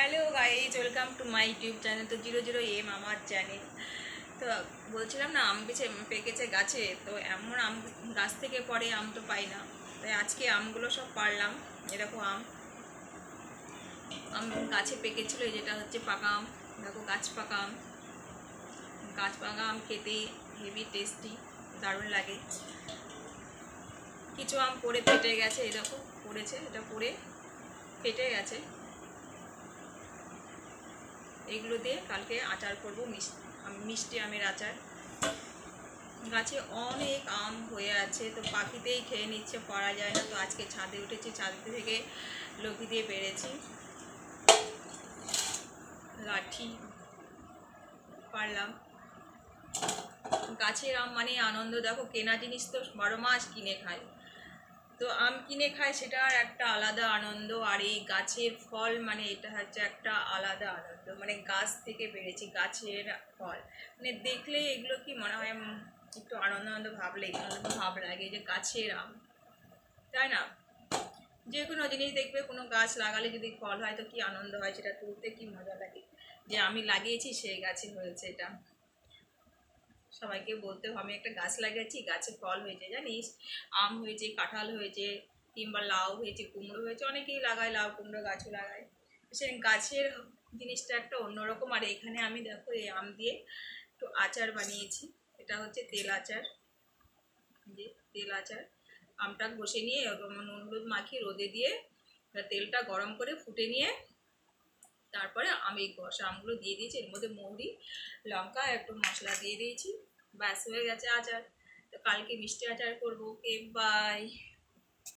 Hello guys, welcome to my YouTube channel. তো 00M আমার channel. তো বলছিলাম না, আম পেকেছে গাছে। তো এমন আম গাছ থেকে পড়ে, আম তো পাই না। তাই আজকে আমগুলো সব পারলাম। এরকম আম আম গাছে পেকেছিল। যেটা হচ্ছে পাকা আম। দেখো, গাছ পাকা আম। গাছ পাকা আম খেতে হেভি টেস্টি, দারুণ লাগে। কিছু আম পড়ে ফেটে গেছে, এই দেখো পড়েছে, এটা পড়ে ফেটে গেছে। এগুলো দিয়ে কালকে আচার করবো, মিষ্টি আমের আচার। গাছে অনেক আম হয়ে আছে, তো পাখিতেই খেয়ে নিচ্ছে, পারা যায় না। তো আজকে ছাদে উঠেছি, ছাদ থেকে লতি দিয়ে পেরেছি, লাঠি পারলাম। গাছের আম মানে আনন্দ। দেখো, কেনা জিনিস তো 12 মাস কিনে খায়, তো আম কিনে খায়, সেটার একটা আলাদা আনন্দ। আর এই গাছের ফল মানে এটা হচ্ছে একটা আলাদা আনন্দ। মানে গাছ থেকে পেরেছি, গাছের ফল মানে দেখলে এগুলো কি মনে হয়, একটু আনন্দ আনন্দ ভাবলে আনন্দ ভাব লাগে যে গাছের আম, তাই না? যে কোনো জিনিস দেখবে, কোনো গাছ লাগালে যদি ফল হয় তো কি আনন্দ হয়, সেটা তুলতে কি মজা লাগে যে আমি লাগিয়েছি, সেই গাছে হয়েছে। এটা সবাইকে বলতে হবে, আমি একটা গাছ লাগিয়েছি, গাছে ফল হয়েছে, জানিস? আম হয়েছে, কাঁঠাল হয়েছে, কিংবা লাউ হয়েছে, কুমড়ো হয়েছে। অনেকেই লাগায়, লাউ কুমড়ো গাছও লাগায়। সে গাছের জিনিসটা একটা অন্যরকম। আর এখানে আমি দেখো এই আম দিয়ে একটু আচার বানিয়েছি। এটা হচ্ছে তেল আচার, যে তেল আচার। আমটা ঘষে নিয়ে নুন হলুদ মাখিয়ে রোদে দিয়ে তেলটা গরম করে ফুটে নিয়ে তারপরে আমি ঘষা আমগুলো দিয়ে দিয়েছি। এর মধ্যে মৌরি, লঙ্কা, একটু মশলা দিয়ে দিয়েছি। ব্যাস, হয়ে গেছে আচার। তো কালকে মিষ্টি আচার করবো। ওকে, বাই।